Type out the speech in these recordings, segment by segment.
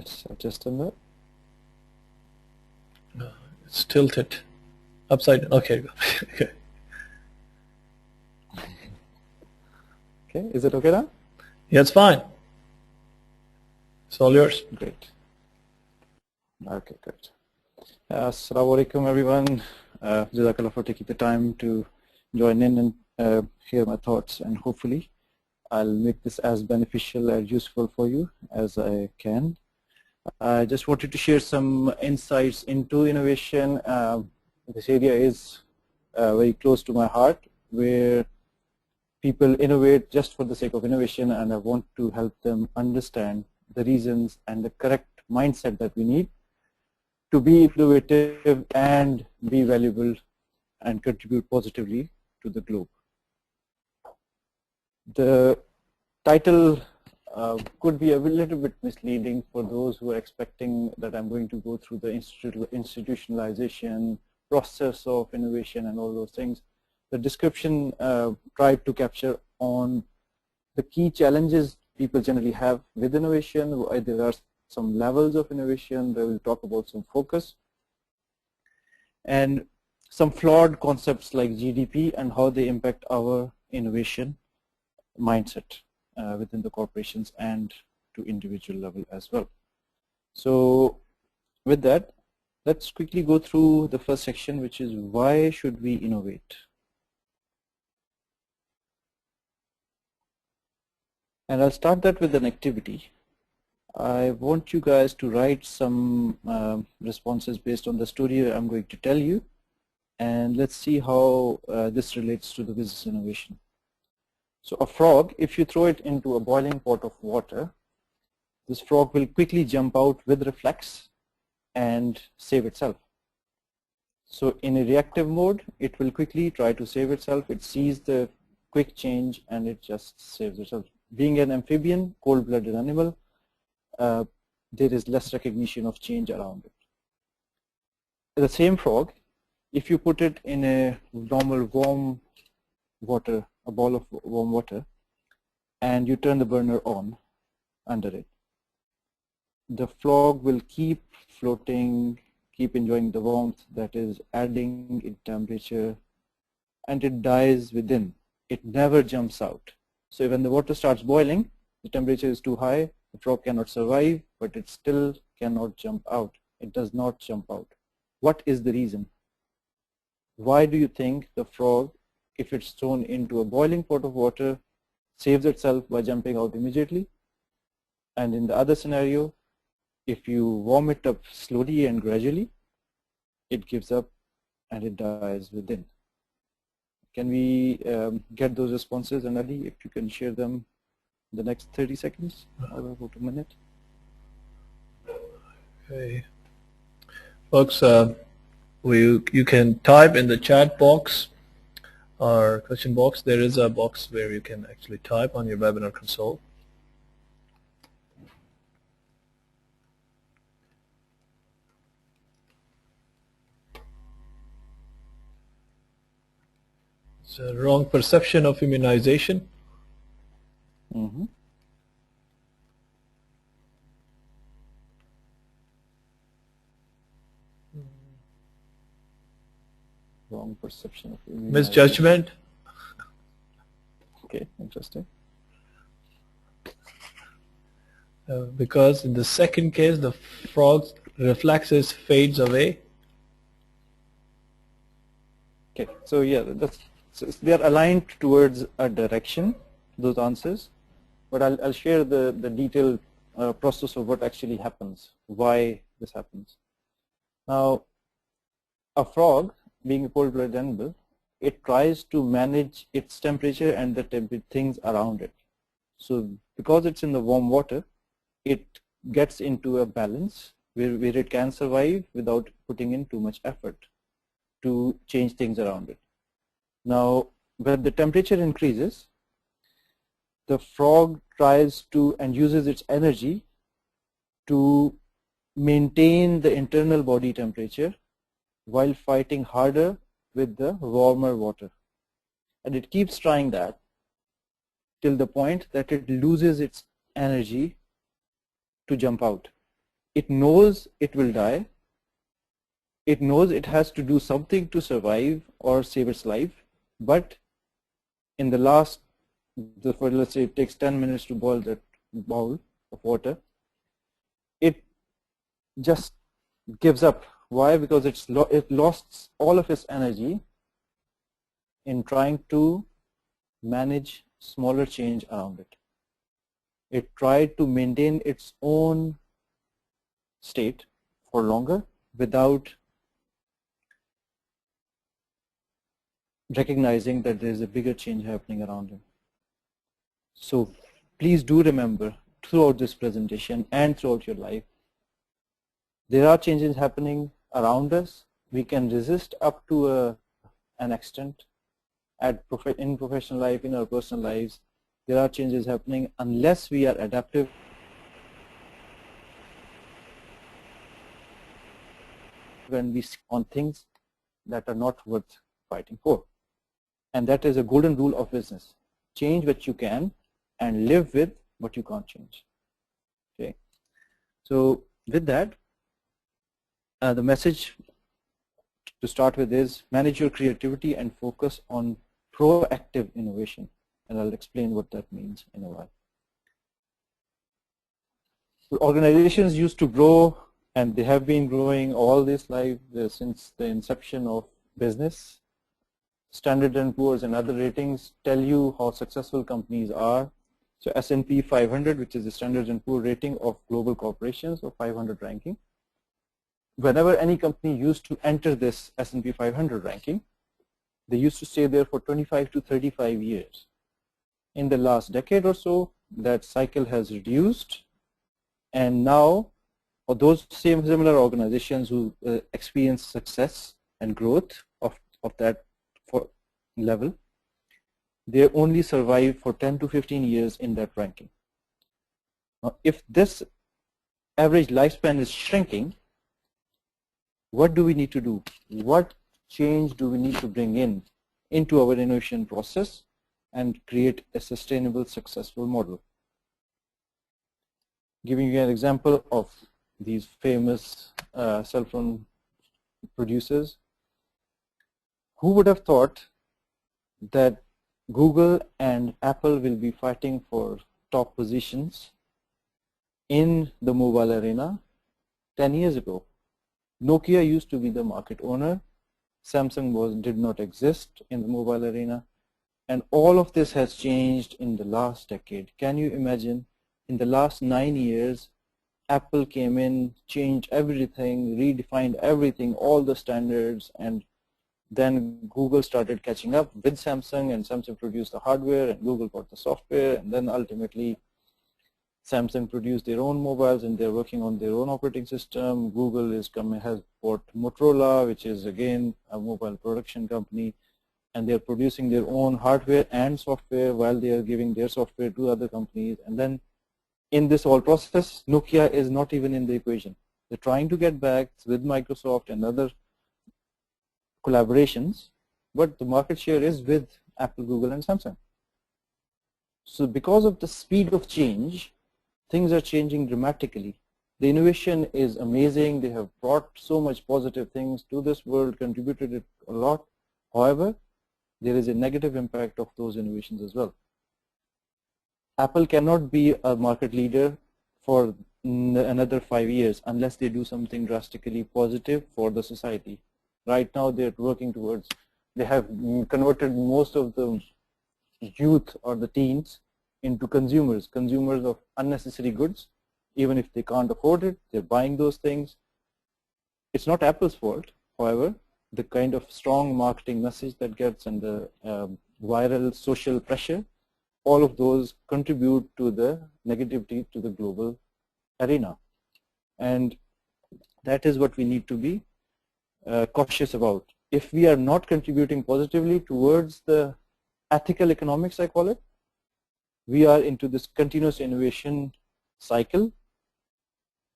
Let's adjust on that. It's tilted upside down. Okay. Okay. Okay, is it okay now? Yeah, it's fine. It's all yours. Great. Okay, great. Assalamu alaikum, everyone. Jazakallah for taking the time to join in and hear my thoughts, and hopefully I'll make this as beneficial and useful for you as I can. I just wanted to share some insights into innovation. This area is very close to my heart, where people innovate just for the sake of innovation, and I want to help them understand the reasons and the correct mindset that we need to be innovative and be valuable and contribute positively to the globe. The title could be a little bit misleading for those who are expecting that I'm going to go through the institutionalization process of innovation and all those things. The description tried to capture on the key challenges people generally have with innovation. There are some levels of innovation. They will talk about some focus and some flawed concepts like GDP and how they impact our innovation mindset within the corporations and to individual level as well. So with that, let's quickly go through the first section, which is why should we innovate? And I'll start that with an activity. I want you guys to write some responses based on the story I'm going to tell you, and let's see how this relates to the business innovation. So a frog, if you throw it into a boiling pot of water, this frog will quickly jump out with reflex and save itself. So in a reactive mode, it will quickly try to save itself. It sees the quick change and it just saves itself. Being an amphibian, cold-blooded animal, there is less recognition of change around it. The same frog, if you put it in a normal warm water, a ball of warm water, and you turn the burner on under it, the frog will keep floating, keep enjoying the warmth that is adding in temperature, and it dies within. It never jumps out. So when the water starts boiling, the temperature is too high, the frog cannot survive, but it still cannot jump out. It does not jump out. What is the reason? Why do you think the frog, if it's thrown into a boiling pot of water, saves itself by jumping out immediately? And in the other scenario, if you warm it up slowly and gradually, it gives up and it dies within. Can we get those responses? And Ali, if you can share them in the next 30 seconds or about a minute. Okay. Folks, you can type in the chat box or question box. There is a box where you can actually type on your webinar console. It's a wrong perception of immunization. Mm-hmm. Wrong perception of immunization. Misjudgment. Okay, interesting. Because in the second case, the frog's reflexes fades away. Okay, so yeah, so they are aligned towards a direction, those answers, but I'll share the detailed process of what actually happens, why this happens. Now, a frog, being a cold-blooded animal, it tries to manage its temperature and the things around it. So because it's in the warm water, it gets into a balance where it can survive without putting in too much effort to change things around it. Now, when the temperature increases, the frog tries to and uses its energy to maintain the internal body temperature while fighting harder with the warmer water. And it keeps trying that till the point that it loses its energy to jump out. It knows it will die. It knows it has to do something to survive or save its life, but in the last, let's say it takes 10 minutes to boil that bowl of water, it just gives up. Why? Because it lost all of its energy in trying to manage smaller change around it. It tried to maintain its own state for longer without recognizing that there is a bigger change happening around him. So please do remember throughout this presentation and throughout your life, there are changes happening around us. We can resist up to an extent in professional life, in our personal lives. There are changes happening unless we are adaptive when we see on things that are not worth fighting for. And that is a golden rule of business. Change what you can and live with what you can't change. Okay. So with that, the message to start with is manage your creativity and focus on proactive innovation. And I'll explain what that means in a while. So organizations used to grow, and they have been growing all this life since the inception of business. Standard & Poor's and other ratings tell you how successful companies are. So S&P 500, which is the Standard & Poor rating of global corporations, or 500 ranking. Whenever any company used to enter this S&P 500 ranking, they used to stay there for 25 to 35 years. In the last decade or so, that cycle has reduced, and now those similar organizations who experience success and growth of that level, they only survive for 10 to 15 years in that ranking. Now, if this average lifespan is shrinking, what do we need to do? What change do we need to bring into our innovation process and create a sustainable, successful model? Giving you an example of these famous cell phone producers. Who would have thought that Google and Apple will be fighting for top positions in the mobile arena 10 years ago? Nokia used to be the market owner. Samsung did not exist in the mobile arena. And all of this has changed in the last decade. Can you imagine? In the last 9 years, Apple came in, changed everything, redefined everything, all the standards, and then Google started catching up with Samsung, and Samsung produced the hardware and Google got the software, and then ultimately Samsung produced their own mobiles and they're working on their own operating system. Google has bought Motorola, which is again a mobile production company, and they're producing their own hardware and software while they are giving their software to other companies. And then in this whole process, Nokia is not even in the equation. They're trying to get back with Microsoft and other collaborations, but the market share is with Apple, Google, and Samsung. So because of the speed of change, things are changing dramatically. The innovation is amazing. They have brought so much positive things to this world, contributed it a lot. However, there is a negative impact of those innovations as well. Apple cannot be a market leader for another 5 years unless they do something drastically positive for the society. Right now they're working towards, they have converted most of the youth or the teens into consumers of unnecessary goods. Even if they can't afford it, they're buying those things. It's not Apple's fault. However, the kind of strong marketing message that gets and the viral social pressure, all of those contribute to the negativity to the global arena. And that is what we need to be cautious about. If we are not contributing positively towards the ethical economics, I call it, we are into this continuous innovation cycle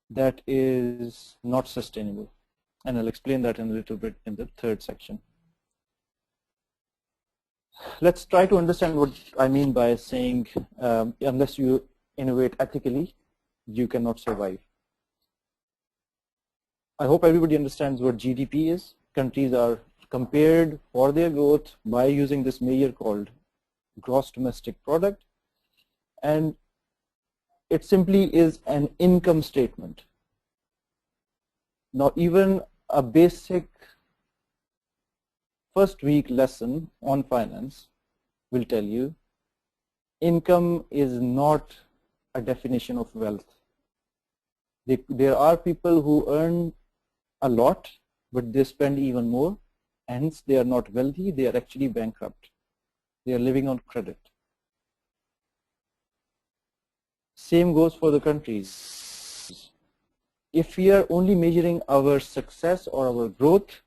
that is not sustainable. And I'll explain that in a little bit in the third section. Let's try to understand what I mean by saying unless you innovate ethically, you cannot survive. I hope everybody understands what GDP is. Countries are compared for their growth by using this measure called gross domestic product, and it simply is an income statement. Now, even a basic first week lesson on finance will tell you income is not a definition of wealth. There are people who earn a lot, but they spend even more, hence they are not wealthy, they are actually bankrupt. They are living on credit. Same goes for the countries. If we are only measuring our success or our growth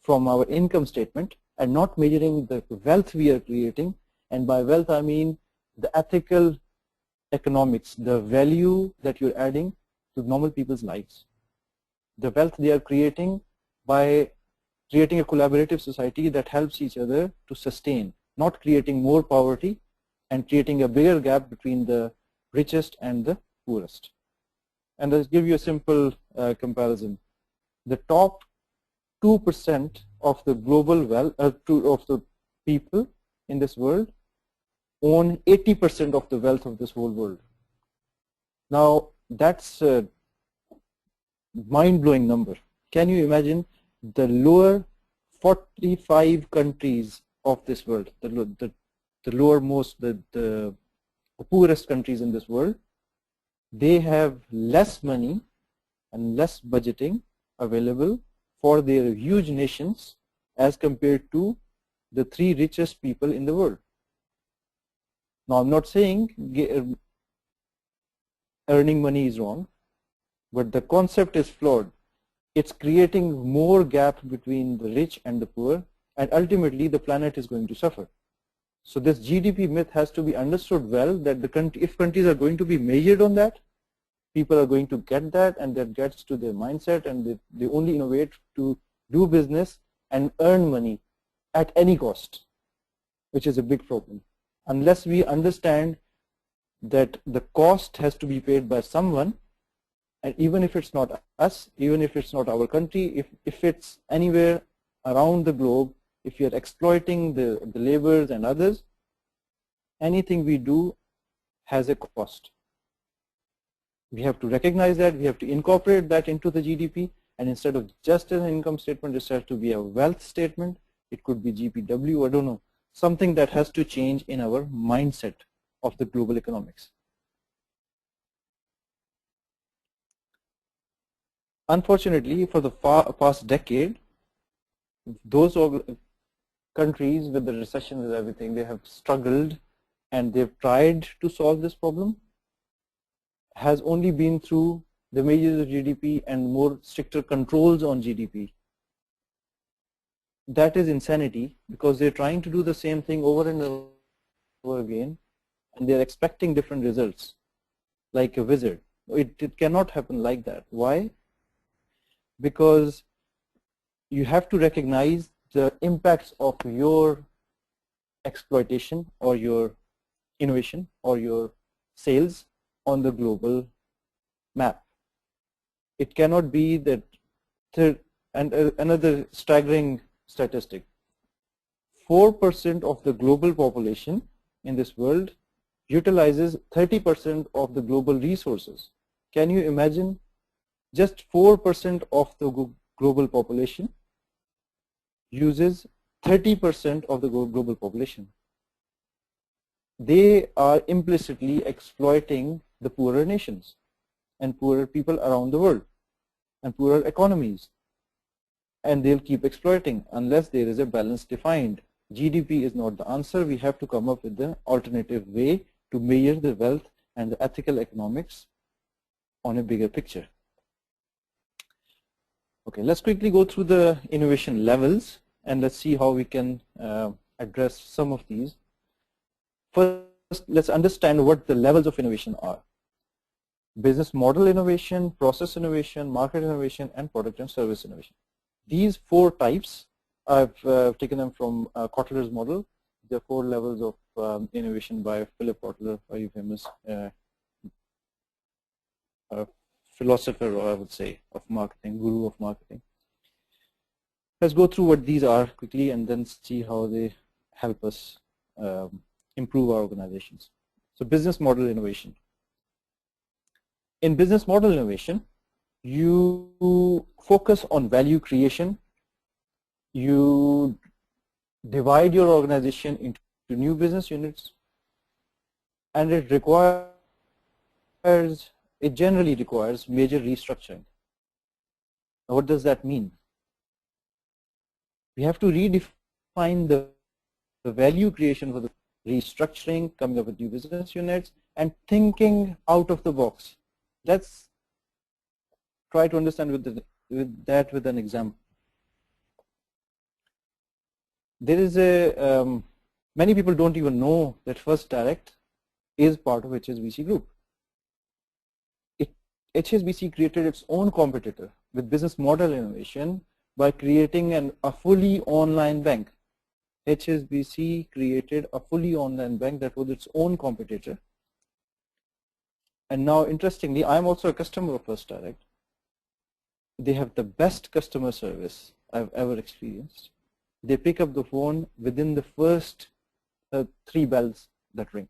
from our income statement and not measuring the wealth we are creating, and by wealth I mean the ethical economics, the value that you're adding to normal people's lives, the wealth they are creating by creating a collaborative society that helps each other to sustain, not creating more poverty and creating a bigger gap between the richest and the poorest. And I'll give you a simple comparison. The top 2% of the global wealth, of the people in this world own 80% of the wealth of this whole world. Now that's a mind-blowing number. Can you imagine the lower 45 countries of this world, the lowermost, the poorest countries in this world, they have less money and less budgeting available for their huge nations as compared to the 3 richest people in the world. Now I'm not saying earning money is wrong, but the concept is flawed. It's creating more gap between the rich and the poor, and ultimately the planet is going to suffer. So this GDP myth has to be understood well, that if countries are going to be measured on that, people are going to get that, and that gets to their mindset, and they only innovate to do business and earn money at any cost, which is a big problem. Unless we understand that the cost has to be paid by someone, and even if it's not us, even if it's not our country, if it's anywhere around the globe, if you're exploiting the laborers and others, anything we do has a cost. We have to recognize that, we have to incorporate that into the GDP, and instead of just an income statement, it has to be a wealth statement. It could be GPW, I don't know, something that has to change in our mindset of the global economics. Unfortunately, for the past decade, those countries with the recession and everything, they have struggled and they've tried to solve this problem, has only been through the measures of GDP and more stricter controls on GDP. That is insanity, because they're trying to do the same thing over and over again, and they're expecting different results like a wizard. It cannot happen like that. Why? Because you have to recognize the impacts of your exploitation or your innovation or your sales on the global map. It cannot be that, and another staggering statistic, 4% of the global population in this world utilizes 30% of the global resources. Can you imagine? Just 4% of the global population uses 30% of the global population. They are implicitly exploiting the poorer nations and poorer people around the world and poorer economies, and they'll keep exploiting unless there is a balance defined. GDP is not the answer. We have to come up with an alternative way to measure the wealth and the ethical economics on a bigger picture. Okay, let's quickly go through the innovation levels and let's see how we can address some of these. First, let's understand what the levels of innovation are. Business model innovation, process innovation, market innovation, and product and service innovation. These 4 types, I've taken them from Kotler's model. There are 4 levels of innovation by Philip Kotler, very famous philosopher, or I would say, of marketing, guru of marketing. Let's go through what these are quickly and then see how they help us improve our organizations. So business model innovation. In business model innovation, you focus on value creation. You divide your organization into new business units, and it generally requires major restructuring. Now, what does that mean? We have to redefine the value creation for the restructuring, coming up with new business units, and thinking out of the box. Let's try to understand with an example. There is many people don't even know that First Direct is part of HSBC Group. HSBC created its own competitor with business model innovation by creating a fully online bank. HSBC created a fully online bank that was its own competitor. And now, interestingly, I'm also a customer of First Direct. They have the best customer service I've ever experienced. They pick up the phone within the first 3 bells that ring.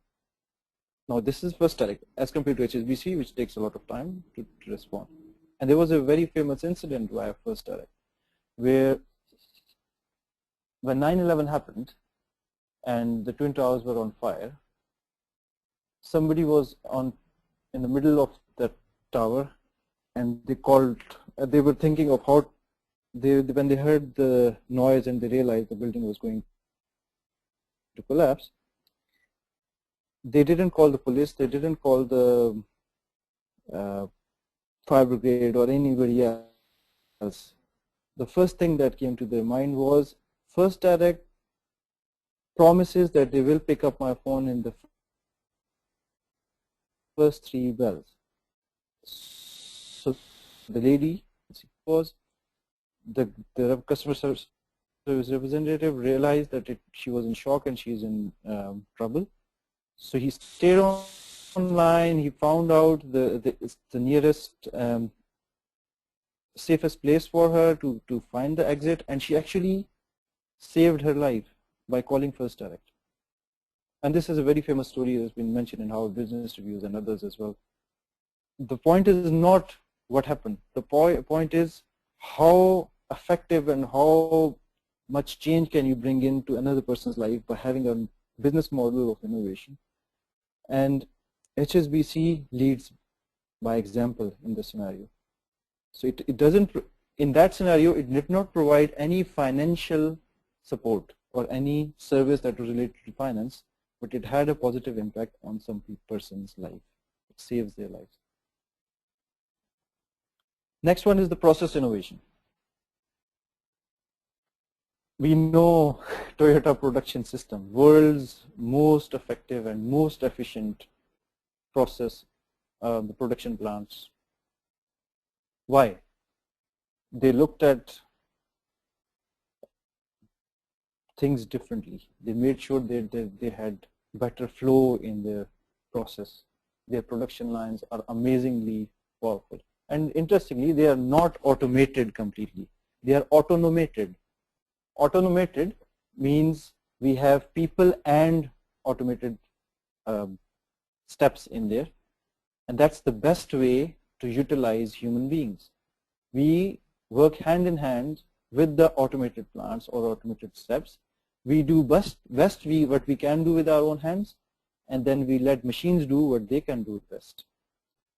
Now, this is First Direct as compared to HSBC, which takes a lot of time to respond. And there was a very famous incident via First Direct, where when 9/11 happened and the Twin Towers were on fire, somebody was in the middle of the tower, and they called. They were thinking of how when they heard the noise and they realized the building was going to collapse. They didn't call the police. They didn't call the fire brigade or anybody else. The first thing that came to their mind was First Direct promises that they will pick up my phone in the first 3 bells. So the lady was the customer service representative realized that she was in shock and she's in trouble. So he stayed online. He found out the nearest safest place for her to find the exit, and she actually saved her life by calling First Direct. And this is a very famous story that's been mentioned in Harvard Business Reviews and others as well. The point is not what happened. The point is how effective and how much change can you bring into another person's life by having a business model of innovation. And HSBC leads by example in this scenario. So it doesn't, in that scenario, it did not provide any financial support or any service that was related to finance, but it had a positive impact on some person's life. It saves their lives. Next one is the process innovation. We know Toyota production system, world's most effective and most efficient process, the production plants. Why? They looked at things differently. They made sure that they had better flow in their process. Their production lines are amazingly powerful. And interestingly, they are not automated completely. They are autonomated. Autonomated means we have people and automated steps in there. And that's the best way to utilize human beings. We work hand in hand with the automated plants or automated steps. We do best what we can do with our own hands, and then we let machines do what they can do best.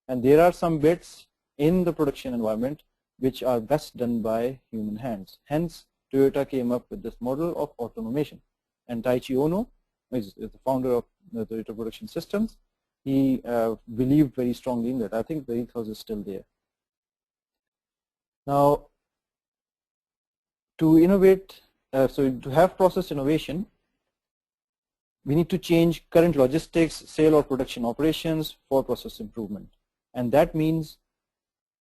And there are some bits in the production environment which are best done by human hands. Hence, Toyota came up with this model of automation. And Taiichi Ohno is the founder of the Toyota Production Systems. He believed very strongly in that. I think the ethos is still there. Now, to innovate, so to have process innovation, we need to change current logistics, sale or production operations for process improvement. And that means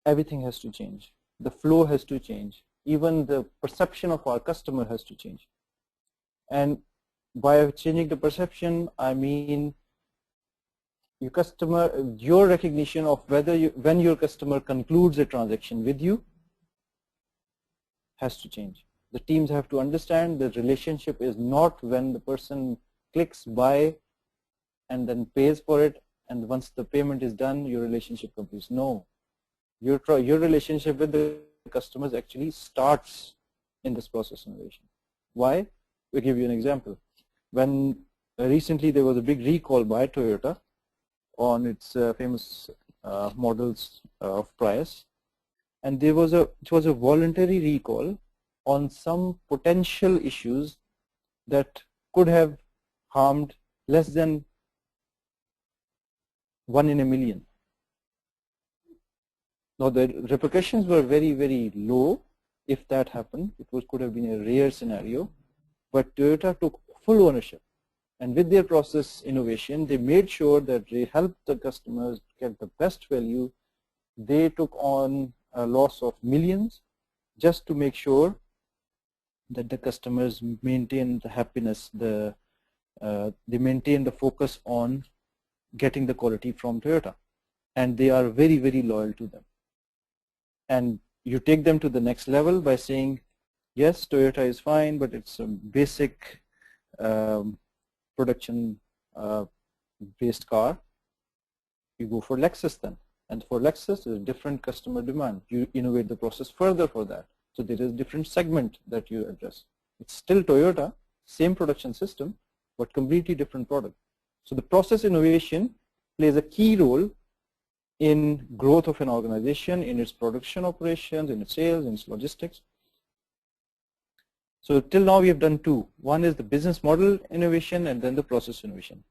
everything has to change. The flow has to change. Even the perception of our customer has to change. And by changing the perception, I mean your recognition of when your customer concludes a transaction with you has to change. The teams have to understand the relationship is not when the person clicks buy and then pays for it, and once the payment is done, your relationship completes. No, your relationship with the customers actually starts in this process innovation. Why? We'll give you an example. When recently there was a big recall by Toyota on its famous models of Prius, and it was a voluntary recall on some potential issues that could have harmed less than 1 in a million. Now the repercussions were very, very low. If that happened, could have been a rare scenario, but Toyota took full ownership, and with their process innovation, they made sure that they helped the customers get the best value. They took on a loss of millions just to make sure that the customers maintain the happiness, they maintain the focus on getting the quality from Toyota, and they are very, very loyal to them. And you take them to the next level by saying, yes, Toyota is fine, but it's a basic production based car. You go for Lexus then, and for Lexus there's different customer demand. You innovate the process further for that. So there is different segment that you address. It's still Toyota, same production system, but completely different product. So the process innovation plays a key role in growth of an organization, in its production operations, in its sales, in its logistics. So till now we have done two. One is the business model innovation and then the process innovation.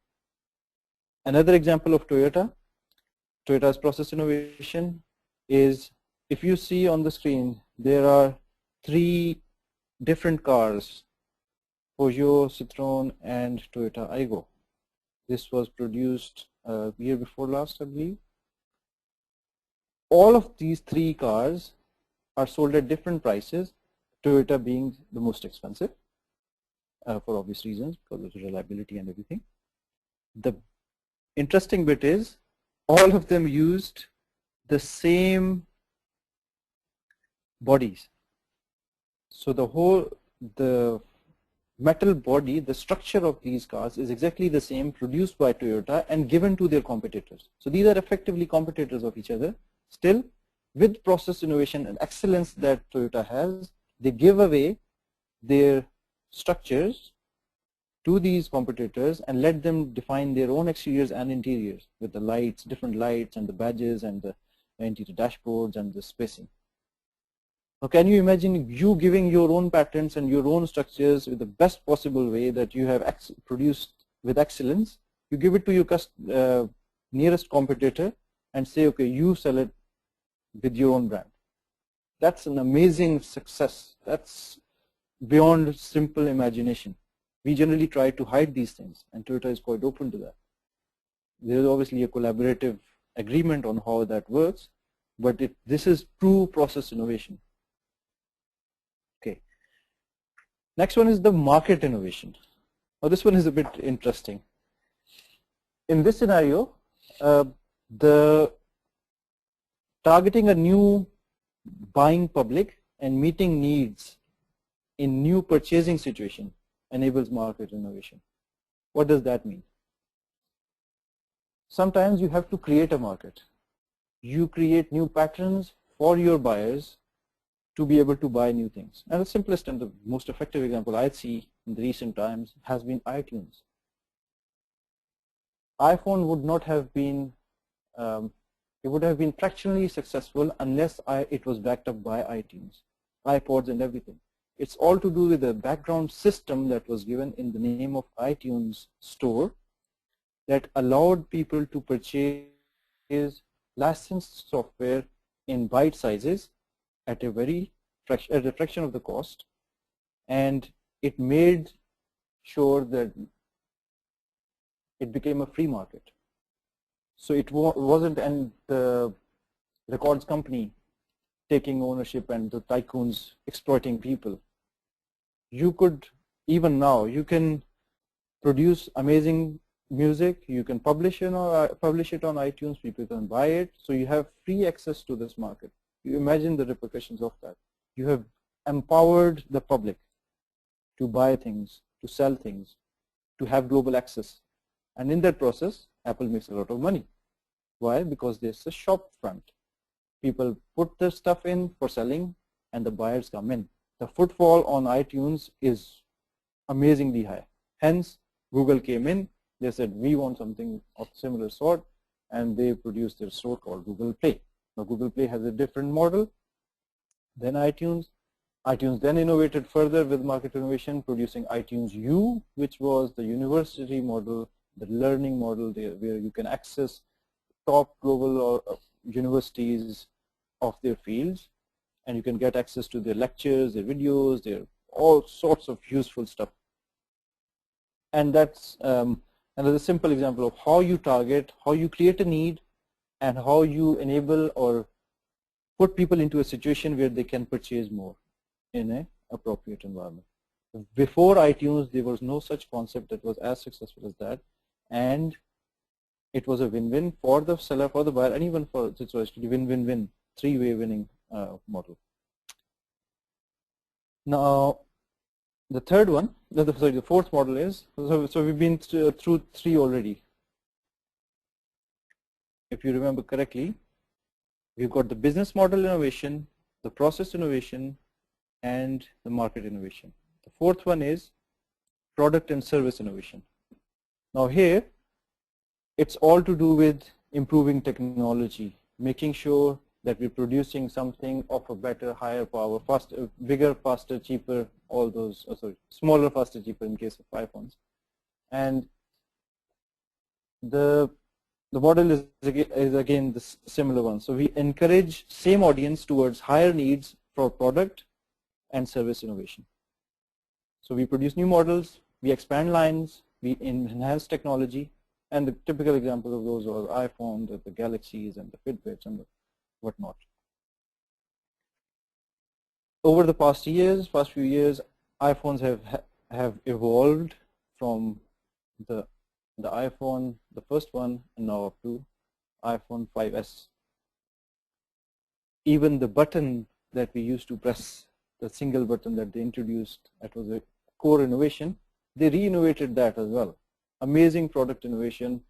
Another example of Toyota's process innovation is, if you see on the screen, there are 3 different cars, Peugeot, Citroën, and Toyota Aygo. This was produced year before last, I believe. All of these 3 cars are sold at different prices, Toyota being the most expensive for obvious reasons, because of reliability and everything. The interesting bit is all of them used the same bodies. So the metal body, the structure of these cars is exactly the same, produced by Toyota and given to their competitors. So these are effectively competitors of each other. Still, with process innovation and excellence that Toyota has, they give away their structures to these competitors and let them define their own exteriors and interiors with the lights, different lights and the badges and the interior dashboards and the spacing. Now can you imagine you giving your own patents and your own structures with the best possible way that you have produced with excellence? You give it to your nearest competitor and say, okay, you sell it with your own brand. That's an amazing success. That's beyond simple imagination. We generally try to hide these things, and Toyota is quite open to that. There is obviously a collaborative agreement on how that works, but this is true process innovation. Okay. Next one is the market innovation. Now this one is a bit interesting. In this scenario, targeting a new buying public and meeting needs in new purchasing situation enables market innovation. What does that mean? Sometimes you have to create a market. You create new patterns for your buyers to be able to buy new things. And the simplest and the most effective example I see in the recent times has been iTunes. iPhone would not have been, it would have been fractionally successful unless it was backed up by iTunes, iPods and everything. It's all to do with the background system that was given in the name of iTunes Store that allowed people to purchase licensed software in bite sizes at a fraction of the cost, and it made sure that it became a free market. So it wasn't the records company taking ownership and the tycoons exploiting people. You could, even now, you can produce amazing music, you can publish it on iTunes, people can buy it, so you have free access to this market. You imagine the repercussions of that. You have empowered the public to buy things, to sell things, to have global access. And in that process, Apple makes a lot of money. Why? Because there's a shop front. People put their stuff in for selling and the buyers come in. The footfall on iTunes is amazingly high. Hence, Google came in, they said we want something of similar sort, and they produced their store called Google Play. Now Google Play has a different model than iTunes. iTunes then innovated further with market innovation, producing iTunes U, which was the university model, the learning model where you can access top global or universities of their fields, and you can get access to their lectures, their videos, their all sorts of useful stuff. And that's another simple example of how you target, how you create a need, and how you enable or put people into a situation where they can purchase more in an appropriate environment. Before iTunes, there was no such concept that was as successful as that, and it was a win-win for the seller, for the buyer, and even for it's actually win-win-win, three-way winning model. Now, the third one, the fourth model is, so we've been through three already. If you remember correctly, we've got the business model innovation, the process innovation, and the market innovation. The fourth one is product and service innovation. Now here, it's all to do with improving technology, making sure that we're producing something of a better, higher power, faster, bigger, faster, cheaper, all those, smaller, faster, cheaper in case of iPhones. And the model is again the similar one. So we encourage same audience towards higher needs for product and service innovation. So we produce new models, we expand lines, we enhance technology, and the typical examples of those are iPhone, the Galaxies, and the Fitbits, and the whatnot. Over the past few years, iPhones have evolved from the iPhone, the first one, and now up to iPhone 5S. Even the button that we used to press, the single button that they introduced, that was a core innovation, they re-innovated that as well. Amazing product innovation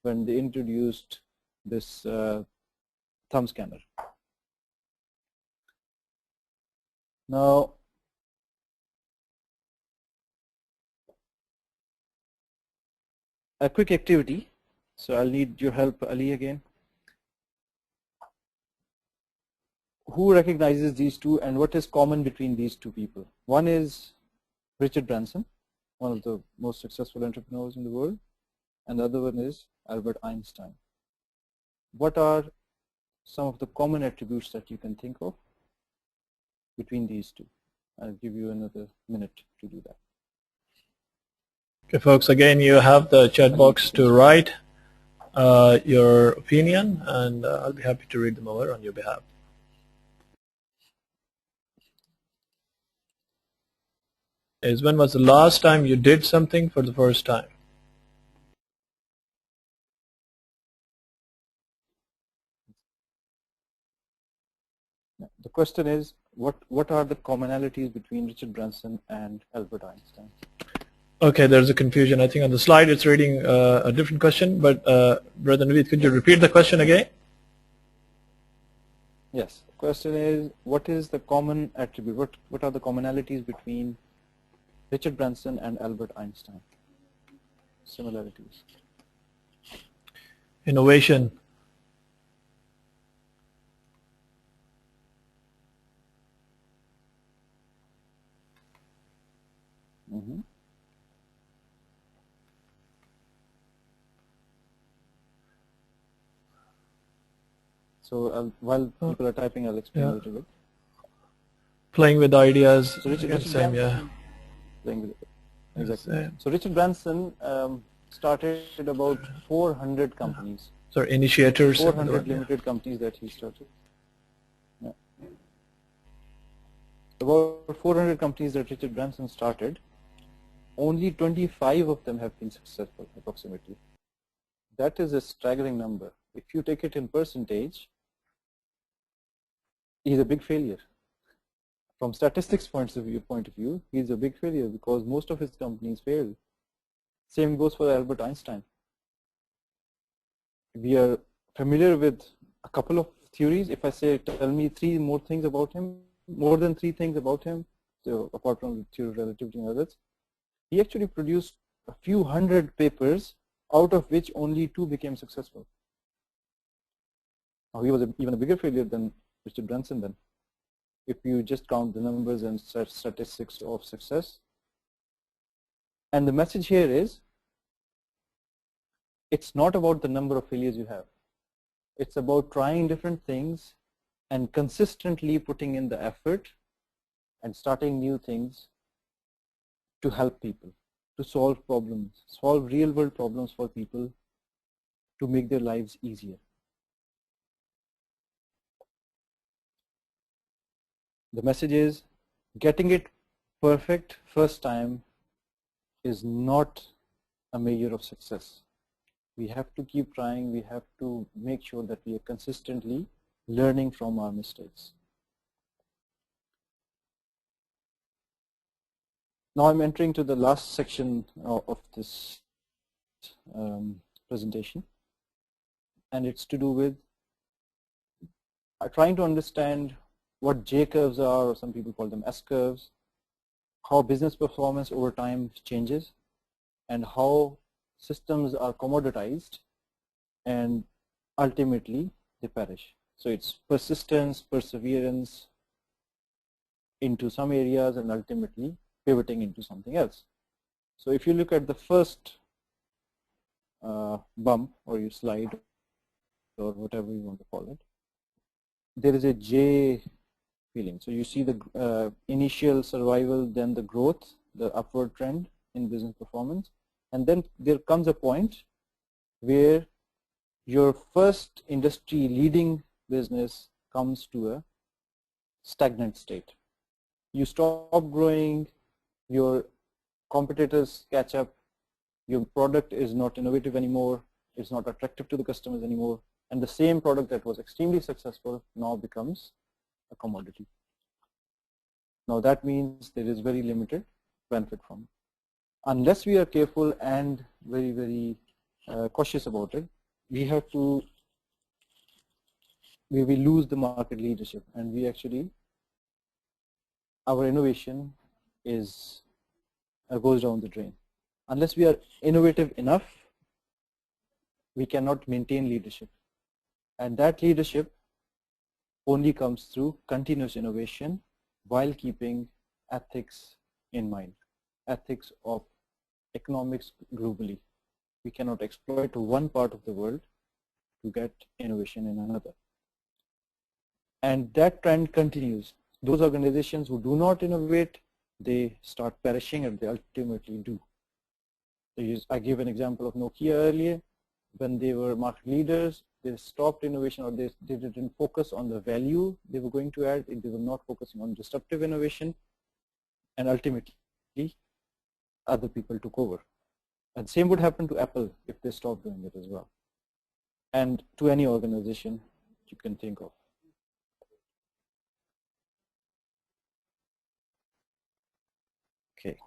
when they introduced this thumb scanner. Now, a quick activity. So I'll need your help, Ali, again. Who recognizes these two, and what is common between these two people? One is Richard Branson, one of the most successful entrepreneurs in the world, and the other one is Albert Einstein. What are some of the common attributes that you can think of between these two? I'll give you another minute to do that. Okay, folks, again, you have the chat box to write your opinion, and I'll be happy to read them over on your behalf. When was the last time you did something for the first time? The question is, what are the commonalities between Richard Branson and Albert Einstein? Okay, there's a confusion. I think on the slide it's reading a different question, but Brother Naveed, could you repeat the question again? Yes, the question is, what is the common attribute, what are the commonalities between Richard Branson and Albert Einstein? Similarities. Innovation. Mm-hmm. So while people are typing, I'll explain a little bit. Playing with ideas. So Richard same, yeah. Playing with it. Exactly. So Richard Branson started about 400 companies. Sorry, initiators. 400 limited companies that he started. Yeah. About 400 companies that Richard Branson started. only 25 of them have been successful approximately. That is a staggering number. If you take it in percentage, he's a big failure. From statistics point of view, he's a big failure because most of his companies failed. Same goes for Albert Einstein. We are familiar with a couple of theories. If I say, tell me three more things about him, more than three things about him, so apart from the theory of relativity and others, he actually produced a few hundred papers, out of which only 2 became successful. Now, he was even a bigger failure than Mr. Branson then, if you just count the numbers and statistics of success. And the message here is, it's not about the number of failures you have. It's about trying different things and consistently putting in the effort and starting new things to help people, to solve problems, solve real world problems for people, to make their lives easier. The message is, getting it perfect first time is not a measure of success. We have to keep trying. We have to make sure that we are consistently learning from our mistakes. Now I'm entering to the last section of this presentation, and it's to do with trying to understand what J curves are, or some people call them S curves, how business performance over time changes, and how systems are commoditized and ultimately they perish. So it's persistence, perseverance into some areas and ultimately pivoting into something else. So if you look at the first bump, or you slide, or whatever you want to call it, there is a J feeling. So you see the initial survival, then the growth, the upward trend in business performance, and then there comes a point where your first industry leading business comes to a stagnant state. You stop growing, your competitors catch up, your product is not innovative anymore, it's not attractive to the customers anymore, and the same product that was extremely successful now becomes a commodity. Now that means there is very limited benefit from it. Unless we are careful and very, very cautious about it, we will lose the market leadership, and we actually, our innovation is goes down the drain. Unless we are innovative enough, we cannot maintain leadership, and that leadership only comes through continuous innovation while keeping ethics in mind, ethics of economics globally. We cannot exploit one part of the world to get innovation in another. And that trend continues. Those organizations who do not innovate, they start perishing, and they ultimately do. I gave an example of Nokia earlier. When they were market leaders, they stopped innovation, or they didn't focus on the value they were going to add. They were not focusing on disruptive innovation, and ultimately other people took over. And same would happen to Apple if they stopped doing it as well, and to any organization you can think of. Okay.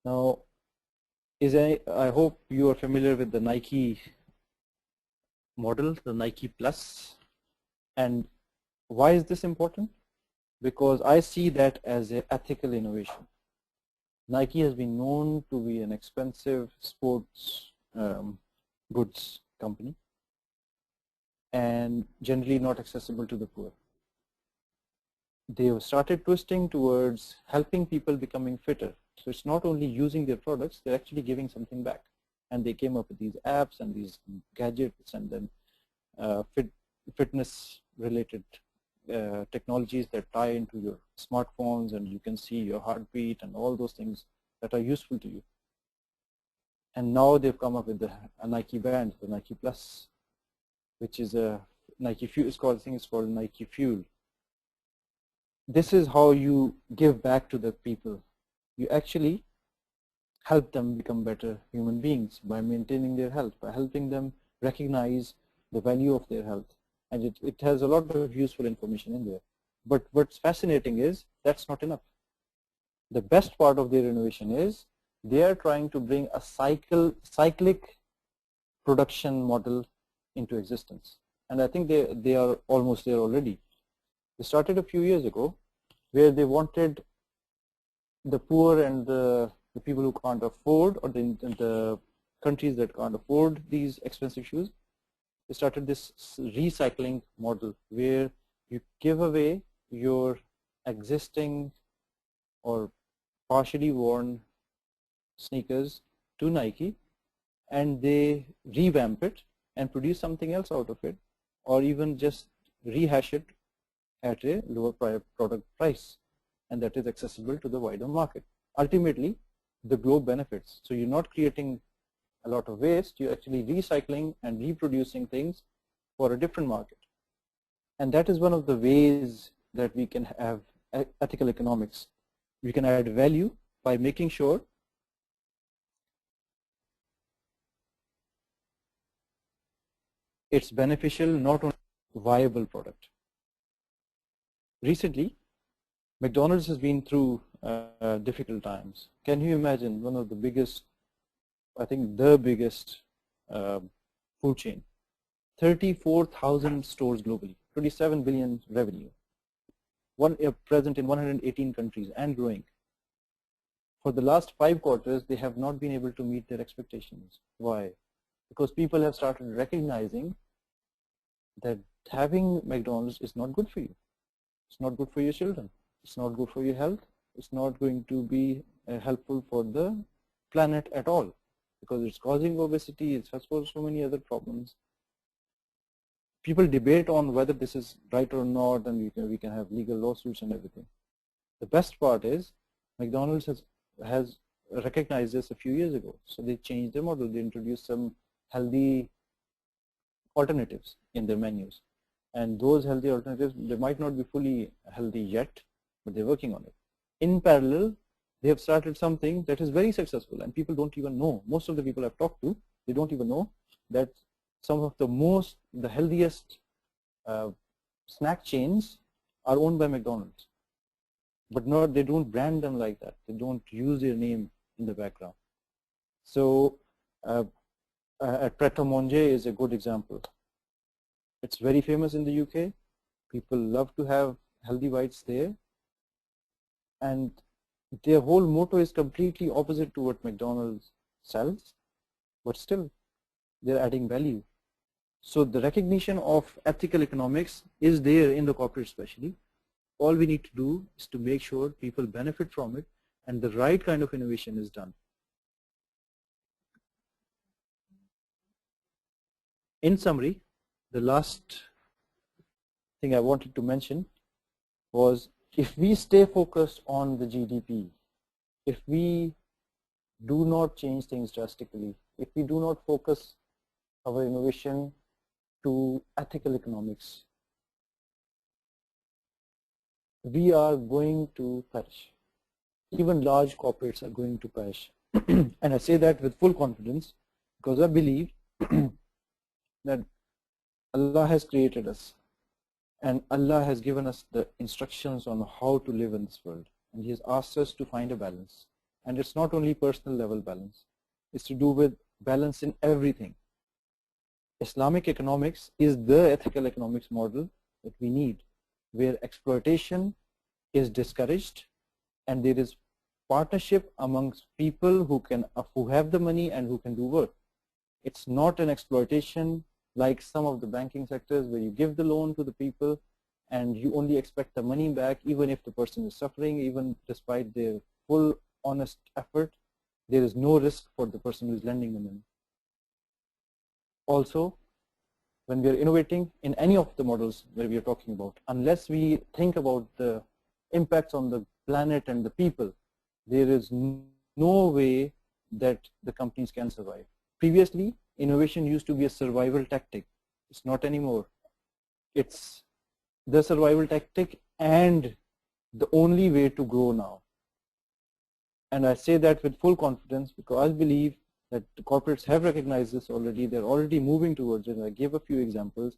Now, I hope you are familiar with the Nike model, the Nike Plus. And why is this important? Because I see that as an ethical innovation. Nike has been known to be an expensive sports goods company, and generally not accessible to the poor. They have started twisting towards helping people becoming fitter. So it's not only using their products, they're actually giving something back. And they came up with these apps and these gadgets, and then fitness related technologies that tie into your smartphones, and you can see your heartbeat and all those things that are useful to you. And now they've come up with a Nike band, the Nike Plus, which is a Nike Fuel. I think it's called Nike Fuel. this is how you give back to the people. You actually help them become better human beings by maintaining their health, by helping them recognize the value of their health. And it has a lot of useful information in there. But what's fascinating is that's not enough. The best part of their innovation is they are trying to bring a cyclic production model into existence. And I think they are almost there already. They started a few years ago where they wanted the poor and the people who can't afford, or the countries that can't afford these expensive shoes. They started this recycling model where you give away your existing or partially worn sneakers to Nike, and they revamp it and produce something else out of it, or even just rehash it at a lower product price, and that is accessible to the wider market. Ultimately, the globe benefits. So you're not creating a lot of waste, you're actually recycling and reproducing things for a different market. And that is one of the ways that we can have ethical economics. We can add value by making sure it's beneficial, not only viable product. Recently, McDonald's has been through difficult times. Can you imagine one of the biggest, I think the biggest food chain, 34,000 stores globally, 27 billion revenue, present in 118 countries and growing. For the last 5 quarters, they have not been able to meet their expectations. Why? Because people have started recognizing that having McDonald's is not good for you. It's not good for your children. It's not good for your health. It's not going to be helpful for the planet at all, because it's causing obesity, it's causing so many other problems. People debate on whether this is right or not, and we can have legal lawsuits and everything. The best part is McDonald's has recognized this a few years ago. So they changed their model. They introduced some healthy alternatives in their menus. And those healthy alternatives, they might not be fully healthy yet, but they're working on it. In parallel, they have started something that is very successful, and people don't even know. Most of the people I've talked to, they don't even know that some of the healthiest snack chains are owned by McDonald's. But they don't brand them like that. They don't use their name in the background. So Pret a Manger is a good example. It's very famous in the UK. People love to have healthy bites there. And their whole motto is completely opposite to what McDonald's sells, but still they're adding value. So the recognition of ethical economics is there in the corporate especially. All we need to do is to make sure people benefit from it and the right kind of innovation is done. In summary, the last thing I wanted to mention was, if we stay focused on the GDP, if we do not change things drastically, if we do not focus our innovation to ethical economics, we are going to perish. Even large corporates are going to perish. And I say that with full confidence because I believe that Allah has created us and Allah has given us the instructions on how to live in this world, and He has asked us to find a balance. And it's not only personal level balance, it's to do with balance in everything. Islamic economics is the ethical economics model that we need, where exploitation is discouraged and there is partnership amongst people who have the money and who can do work. It's not an exploitation like some of the banking sectors where you give the loan to the people and you only expect the money back even if the person is suffering, even despite their full honest effort, there is no risk for the person who is lending the money. Also, when we are innovating in any of the models that we are talking about, unless we think about the impacts on the planet and the people, there is no way that the companies can survive. Previously, innovation used to be a survival tactic. It's not anymore. It's the survival tactic and the only way to grow now. And I say that with full confidence because I believe that the corporates have recognized this already. They're already moving towards it. I gave a few examples.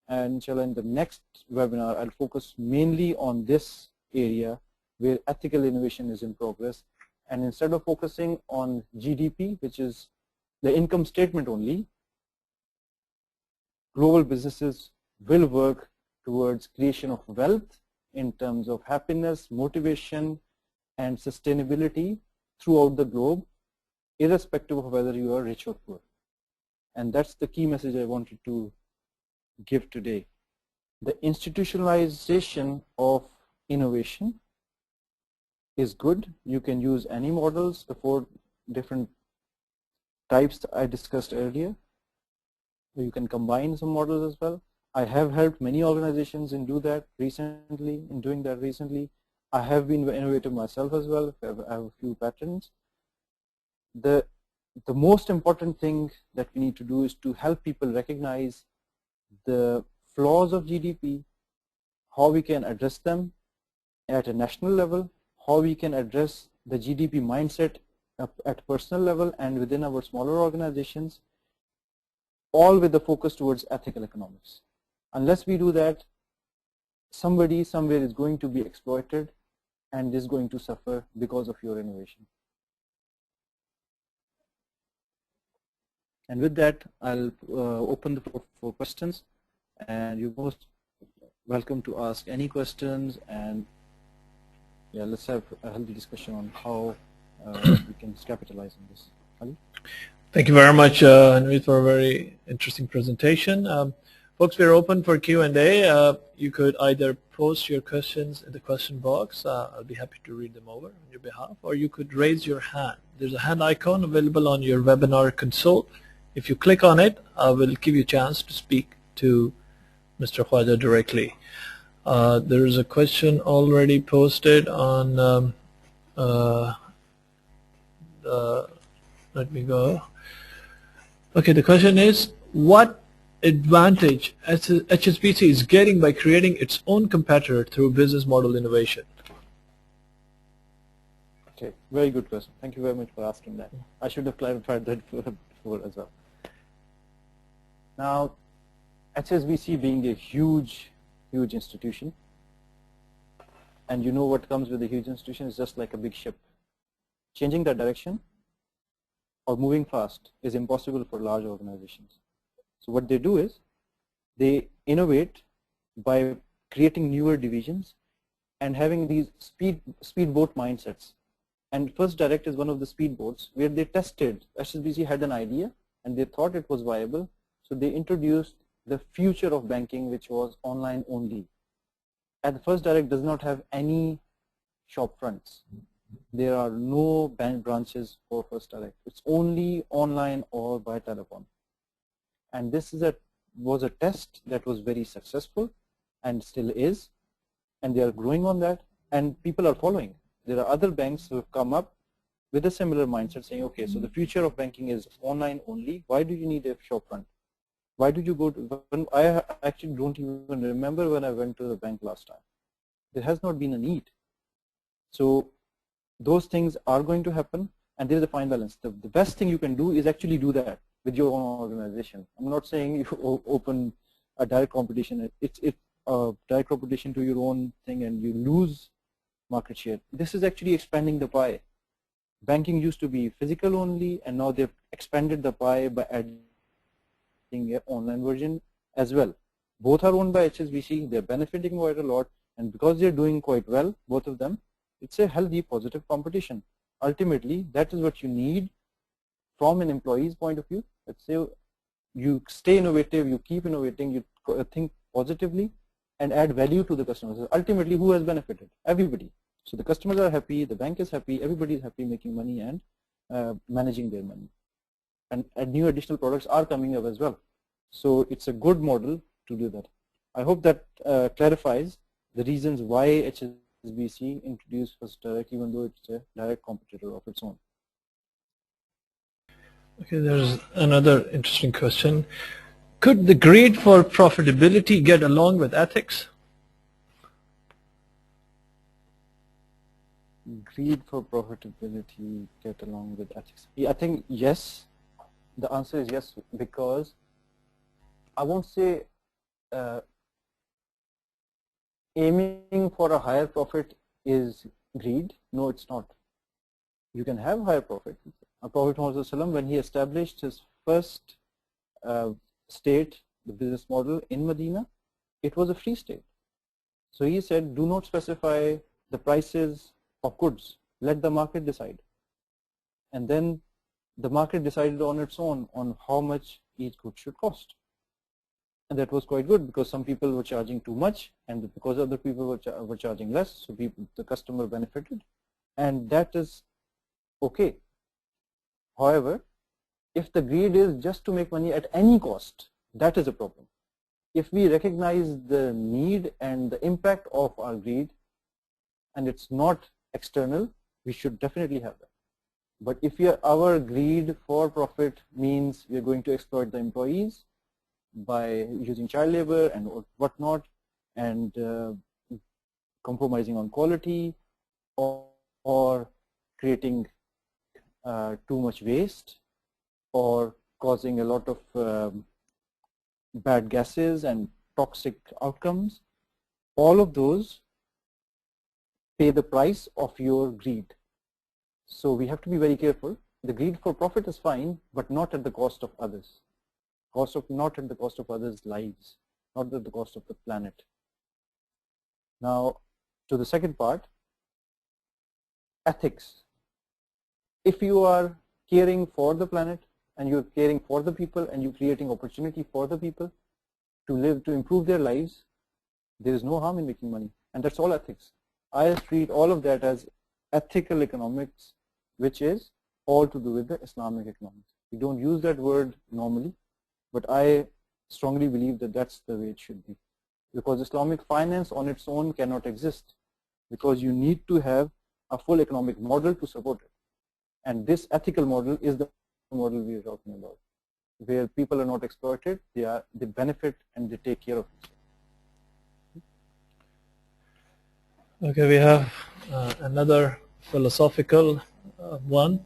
And inshallah, in the next webinar, I'll focus mainly on this area where ethical innovation is in progress. And instead of focusing on GDP, which is the income statement only, global businesses will work towards creation of wealth in terms of happiness, motivation, and sustainability throughout the globe, irrespective of whether you are rich or poor. And that's the key message I wanted to give today. The institutionalization of innovation is good. You can use any models, the 4 different types that I discussed earlier. You can combine some models as well. I have helped many organizations in doing that recently. I have been innovative myself as well. I have a few patents. The most important thing that we need to do is to help people recognize the flaws of GDP, how we can address them at a national level, how we can address the GDP mindset at personal level and within our smaller organizations, all with the focus towards ethical economics. Unless we do that, somebody somewhere is going to be exploited and is going to suffer because of your innovation. And with that, I'll open the floor for questions, and you're most welcome to ask any questions, and yeah, let's have a healthy discussion on how we can capitalize on this. Ali? Thank you very much, Anvit, for a very interesting presentation. Folks, we're open for Q&A. You could either post your questions in the question box. I'll be happy to read them over on your behalf, or you could raise your hand. There's a hand icon available on your webinar console. If you click on it, I will give you a chance to speak to Mr. Khwaja directly. There is a question already posted on, let me go. Okay, the question is, what advantage Hsbc is getting by creating its own competitor through business model innovation? Okay, very good question. Thank you very much for asking that. I should have clarified that before as well. Now, Hsbc being a huge institution, and you know what comes with a huge institution is just like a big ship. Changing that direction or moving fast is impossible for large organizations. So what they do is they innovate by creating newer divisions and having these speedboat mindsets. And First Direct is one of the speedboats where they tested. Hsbc had an idea and they thought it was viable, so they introduced the future of banking, which was online only. And First Direct does not have any shop fronts. There are no bank branches for First Direct. It's only online or by telephone. And this was a test that was very successful and still is, and they are growing on that, and people are following. There are other banks who have come up with a similar mindset saying, okay, so the future of banking is online only. Why do you need a shop front? Why did you go to, I actually don't even remember when I went to the bank last time. There has not been a need. So those things are going to happen, and there is a fine balance. The best thing you can do is actually do that with your own organization. I'm not saying you open a direct competition. It's a direct competition to your own thing and you lose market share. This is actually expanding the pie. Banking used to be physical only, and now they've expanded the pie by adding an online version as well. Both are owned by Hsbc. They're benefiting quite a lot, and because they're doing quite well, both of them, it's a healthy, positive competition. Ultimately, that is what you need from an employee's point of view. Let's say you stay innovative, you keep innovating, you think positively, and add value to the customers. Ultimately, who has benefited? Everybody. So the customers are happy, the bank is happy, everybody is happy making money and managing their money. And new additional products are coming up as well. So it's a good model to do that. I hope that clarifies the reasons why Hsbc introduced First Direct, even though it's a direct competitor of its own. Okay, there's another interesting question. Could the greed for profitability get along with ethics? Greed for profitability get along with ethics. Yeah, I think yes. The answer is yes, because I won't say aiming for a higher profit is greed. No, it's not. You can have higher profit. Prophet Muhammad, when he established his first state, the business model in Medina, it was a free state. So he said, do not specify the prices of goods. Let the market decide. And then the market decided on its own on how much each good should cost. And that was quite good, because some people were charging too much, and because other people were charging less, so the customer benefited. And that is okay. However, if the greed is just to make money at any cost, that is a problem. If we recognize the need and the impact of our greed, and it's not external, we should definitely have that. But if our greed for profit means we are going to exploit the employees by using child labor and whatnot, and compromising on quality, or creating too much waste, or causing a lot of bad gases and toxic outcomes, all of those pay the price of your greed. So we have to be very careful. The greed for profit is fine, but not at the cost of others. Not at the cost of others' lives, not at the cost of the planet. Now, to the second part, ethics. If you are caring for the planet, and you're caring for the people, and you're creating opportunity for the people to live, to improve their lives, there is no harm in making money. And that's all ethics. I treat all of that as ethical economics, which is all to do with the Islamic economics. We don't use that word normally, but I strongly believe that that's the way it should be. Because Islamic finance on its own cannot exist, because you need to have a full economic model to support it. And this ethical model is the model we are talking about, where people are not exploited, they benefit and they take care of it. Okay, we have another philosophical one.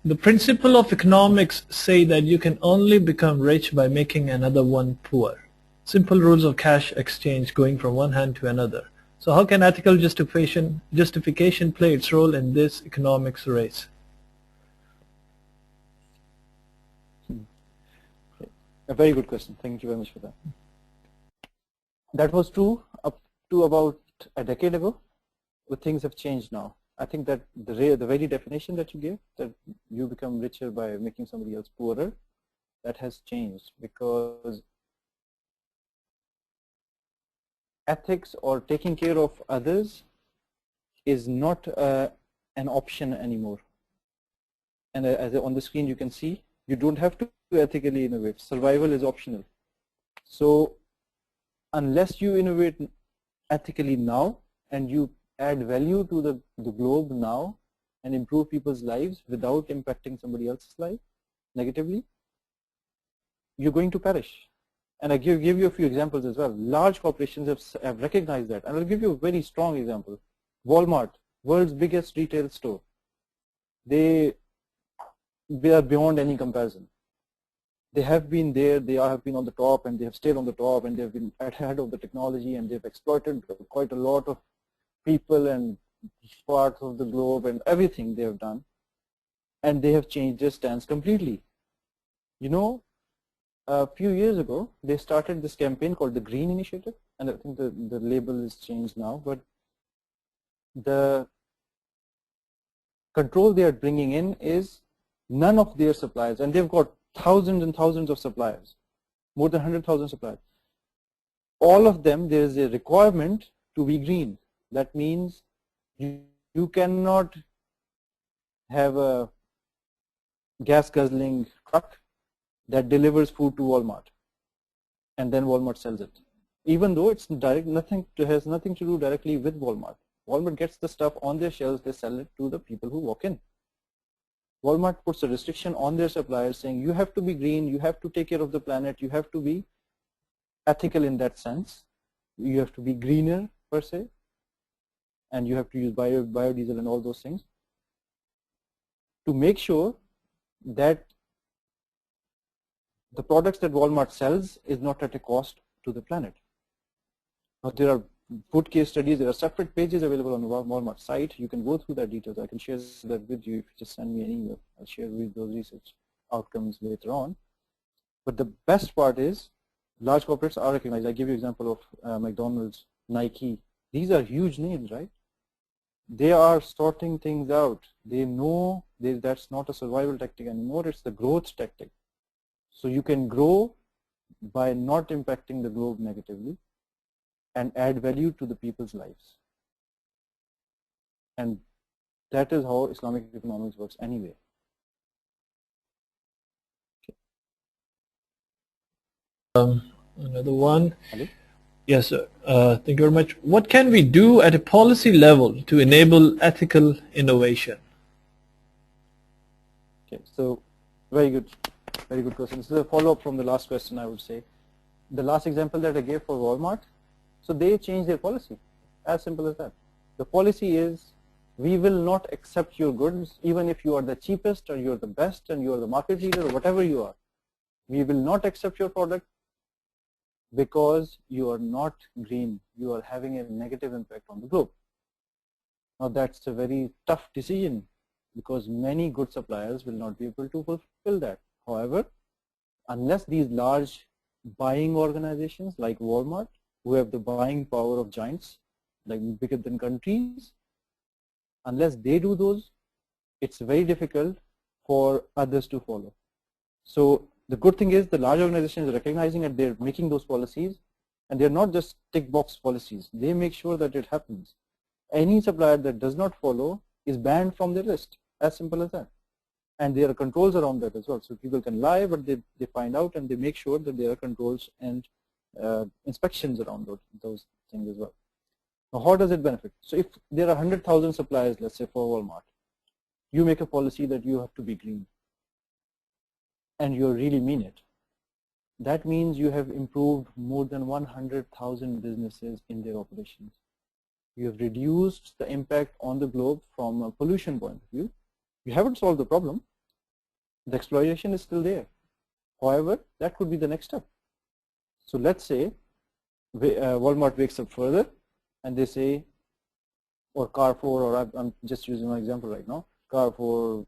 The principle of economics say that you can only become rich by making another one poor. Simple rules of cash exchange going from one hand to another. So how can ethical justification play its role in this economics race? A very good question. Thank you very much for that. That was true up to about a decade ago, but things have changed now. I think that the very definition that you gave, that you become richer by making somebody else poorer, that has changed, because ethics or taking care of others is not an option anymore. And as on the screen you can see, you don't have to ethically innovate. Survival is optional. So unless you innovate ethically now and you add value to the globe now and improve people's lives without impacting somebody else's life negatively, you're going to perish. And I give you a few examples as well. Large corporations have recognized that. And I'll give you a very strong example. Walmart, world's biggest retail store. They are beyond any comparison. They have been there, they have been on the top, and they have stayed on the top, and they've been ahead of the technology, and they've exploited quite a lot of people and parts of the globe and everything they have done. And they have changed their stance completely. You know, a few years ago, they started this campaign called the Green Initiative, and I think the label is changed now, but the control they are bringing in is none of their suppliers, and they've got thousands and thousands of suppliers, more than 100,000 suppliers. All of them, there is a requirement to be green. That means you cannot have a gas guzzling truck that delivers food to Walmart and then Walmart sells it, even though it's has nothing to do directly with Walmart. Walmart gets the stuff on their shelves, they sell it to the people who walk in. Walmart puts a restriction on their suppliers saying you have to be green, you have to take care of the planet, you have to be ethical in that sense, you have to be greener per se. and you have to use biodiesel and all those things, to make sure that the products that Walmart sells is not at a cost to the planet. Now, there are good case studies. There are separate pages available on the Walmart site. You can go through that details. I can share that with you if you just send me an email. I'll share with those research outcomes later on. But the best part is large corporates are recognized. I give you an example of McDonald's, Nike. These are huge names, right? They are sorting things out. They know that's not a survival tactic anymore. It's the growth tactic. So you can grow by not impacting the globe negatively and add value to the people's lives. And that is how Islamic economics works anyway. Another one. Hello? Yes, sir. Thank you very much. What can we do at a policy level to enable ethical innovation? Okay, so very good question. This is a follow-up from the last question, I would say. The last example that I gave for Walmart, so they changed their policy, as simple as that. The policy is, we will not accept your goods, even if you are the cheapest or you're the best and you're the market leader or whatever you are. We will not accept your product because you are not green. You are having a negative impact on the globe. Now that's a very tough decision because many good suppliers will not be able to fulfill that. However, unless these large buying organizations like Walmart, who have the buying power of giants, like bigger than countries, unless they do those, it's very difficult for others to follow. So the good thing is the large organizations are recognizing that they're making those policies, and they're not just tick box policies. They make sure that it happens. Any supplier that does not follow is banned from their list, as simple as that. And there are controls around that as well. So people can lie, but they find out and they make sure that there are controls and inspections around those things as well. Now, how does it benefit? So if there are 100,000 suppliers, let's say for Walmart, you make a policy that you have to be green, and you really mean it. That means you have improved more than 100,000 businesses in their operations. You have reduced the impact on the globe from a pollution point of view. You haven't solved the problem. The exploitation is still there. However, that could be the next step. So let's say Walmart wakes up further and they say, or Carrefour, or I'm just using my example right now, Carrefour,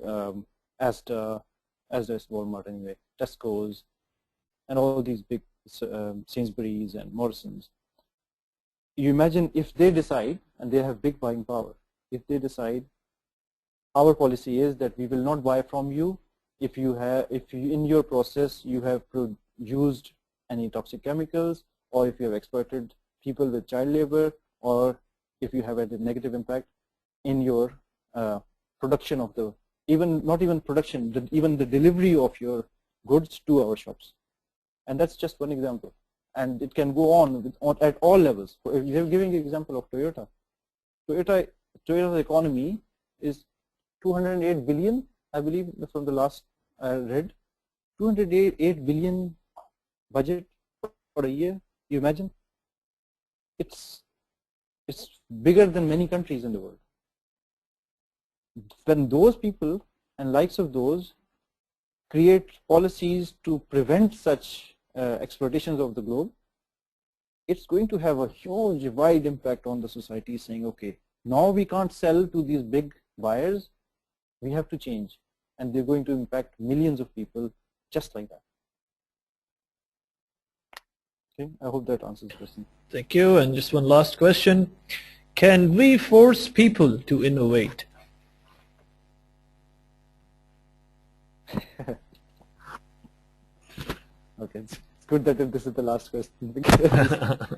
Asda is Walmart anyway, Tesco's, and all these big Sainsbury's and Morrison's. You imagine if they decide, and they have big buying power, if they decide, our policy is that we will not buy from you if you in your process you have used any toxic chemicals, or if you have exploited people with child labor, or if you have had a negative impact in your production of the, not even production, even the delivery of your goods to our shops. And that's just one example. And it can go on at all levels. If you're giving the example of Toyota. Toyota's economy is 208 billion, I believe, from the last I read. 208 billion budget for a year. You imagine? It's bigger than many countries in the world. When those people and likes of those create policies to prevent such exploitations of the globe, it's going to have a huge, wide impact on the society, saying, okay, now we can't sell to these big buyers, we have to change. And they're going to impact millions of people just like that. Okay, I hope that answers the question. Thank you. And just one last question. Can we force people to innovate? Okay, it's good that this is the last question, because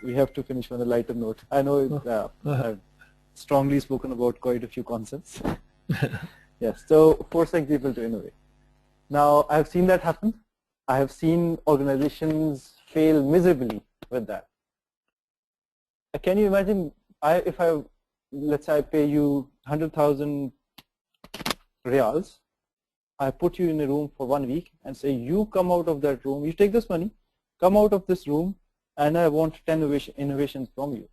we have to finish on a lighter note. I know I've strongly spoken about quite a few concepts. Yes, so forcing people to innovate. Now, I've seen that happen. I have seen organizations fail miserably with that. Can you imagine, let's say I pay you 100,000 reals, I put you in a room for 1 week and say, you come out of that room, you take this money, come out of this room, and I want 10 innovations from you.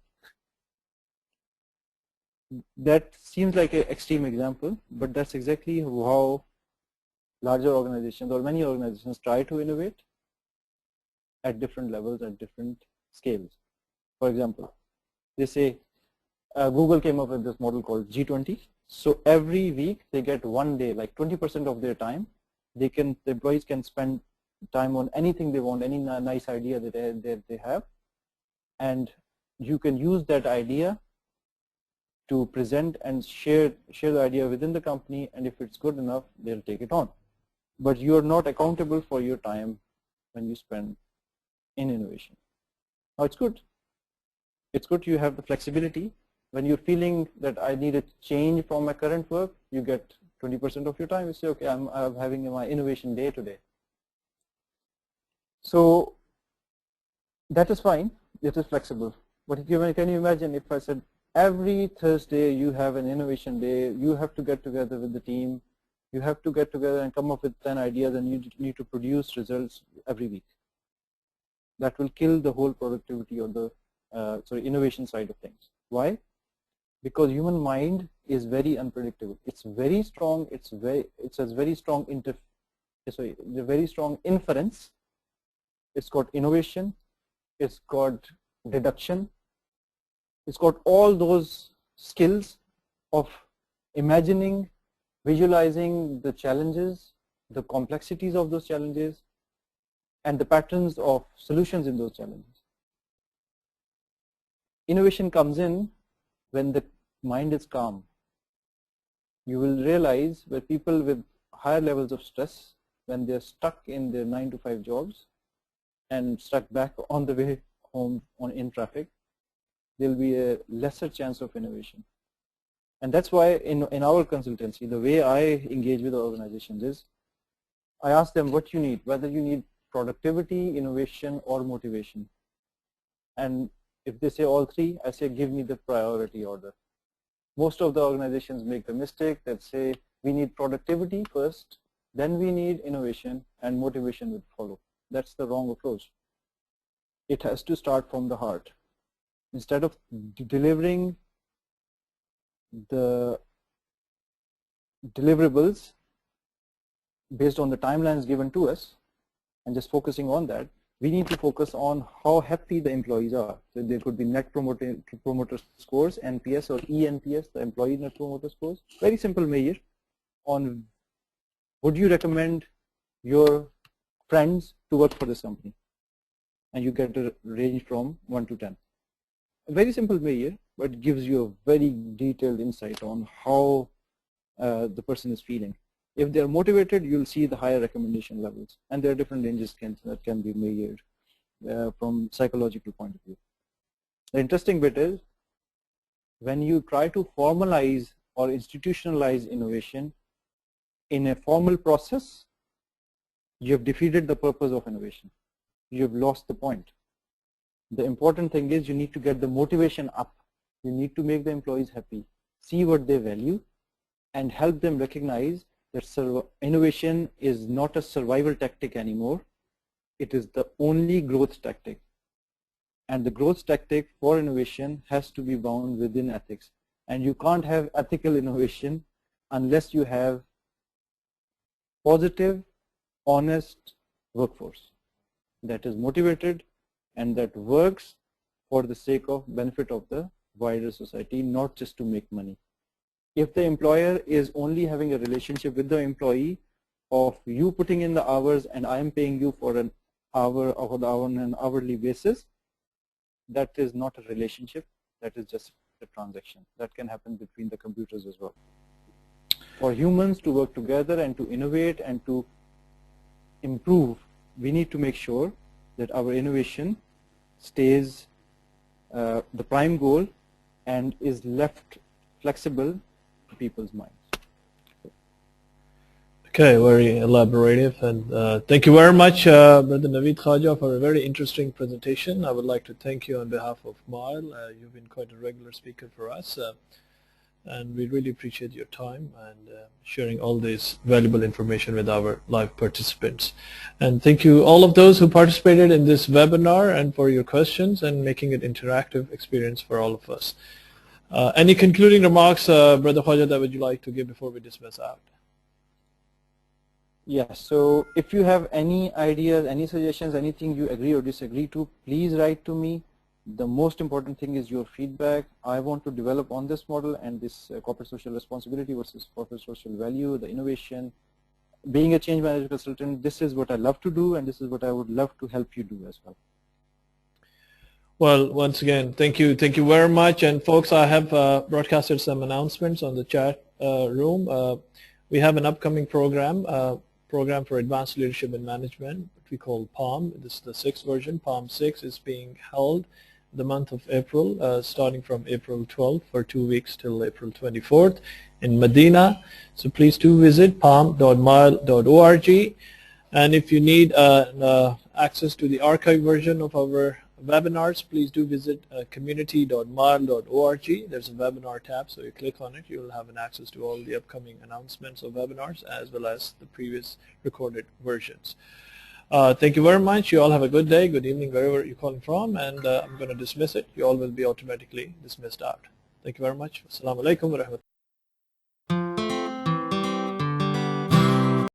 That seems like an extreme example, but that's exactly how larger organizations or many organizations try to innovate at different levels, at different scales. For example, they say Google came up with this model called G20. So every week they get 1 day, like 20% of their time, the employees can spend time on anything they want, any nice idea that they have, and you can use that idea to present and share the idea within the company, and if it's good enough, they'll take it on. But you are not accountable for your time when you spend in innovation. Now it's good. It's good you have the flexibility. When you're feeling that I need a change from my current work, you get 20% of your time. You say, okay, I'm having my innovation day today. So that is fine. It is flexible. But can you imagine if I said every Thursday you have an innovation day, you have to get together with the team, you have to get together and come up with 10 ideas, and you need to produce results every week. That will kill the whole productivity or the innovation side of things. Why? Because human mind is very unpredictable. It's very strong. It has very strong very strong inference. It's got innovation. It's got deduction. It's got all those skills of imagining, visualizing the challenges, the complexities of those challenges, and the patterns of solutions in those challenges. Innovation comes in when the mind is calm. You will realize that people with higher levels of stress, when they're stuck in their 9-to-5 jobs and stuck back on the way home in traffic, there'll be a lesser chance of innovation. And that's why in our consultancy, the way I engage with organizations is I ask them what you need, whether you need productivity, innovation, or motivation. And if they say all three, I say give me the priority order. Most of the organizations make the mistake that say we need productivity first, then we need innovation, and motivation will follow. That's the wrong approach. It has to start from the heart. Instead of delivering the deliverables based on the timelines given to us and just focusing on that, we need to focus on how happy the employees are. So there could be net promoter scores, NPS or eNPS, the employee net promoter scores. Very simple measure on would you recommend your friends to work for this company? And you get a range from 1 to 10. A very simple measure, but gives you a very detailed insight on how the person is feeling. If they are motivated, you'll see the higher recommendation levels, and there are different ranges that can be measured from psychological point of view. The interesting bit is when you try to formalize or institutionalize innovation in a formal process, you have defeated the purpose of innovation. You have lost the point. The important thing is you need to get the motivation up. You need to make the employees happy, see what they value, and help them recognize that innovation is not a survival tactic anymore. It is the only growth tactic. And the growth tactic for innovation has to be bound within ethics. And you can't have ethical innovation unless you have positive, honest workforce that is motivated and that works for the sake of benefit of the wider society, not just to make money. If the employer is only having a relationship with the employee of you putting in the hours and I am paying you for an hour on an hourly basis, that is not a relationship, that is just a transaction. That can happen between the computers as well. For humans to work together and to innovate and to improve, we need to make sure that our innovation stays the prime goal and is left flexible to people's minds. Okay, very elaborative, and thank you very much, Brother Naveed Khaja, for a very interesting presentation. I would like to thank you on behalf of MILE. You've been quite a regular speaker for us, and we really appreciate your time and sharing all this valuable information with our live participants. And thank you all of those who participated in this webinar and for your questions and making it interactive experience for all of us. Any concluding remarks, Brother Khwaja, that would you like to give before we dismiss out? Yes, so if you have any ideas, any suggestions, anything you agree or disagree to, please write to me. The most important thing is your feedback. I want to develop on this model and this corporate social responsibility versus corporate social value, the innovation. Being a change management consultant, this is what I love to do, and this is what I would love to help you do as well. Well, once again, thank you very much. And folks, I have broadcasted some announcements on the chat room. We have an upcoming program for Advanced Leadership and Management, which we call PALM. This is the 6th version. PALM 6 is being held the month of April, starting from April 12th for 2 weeks till April 24th in Medina. So please do visit palm.mile.org. And if you need access to the archive version of our webinars, please do visit community.mile.org. There's a webinar tab, so you click on it, you'll have an access to all the upcoming announcements of webinars as well as the previous recorded versions. Thank you very much. You all have a good day, good evening, wherever you're calling from, and I'm going to dismiss it. You all will be automatically dismissed out. Thank you very much. Assalamu alaikum wa rahmatullahi.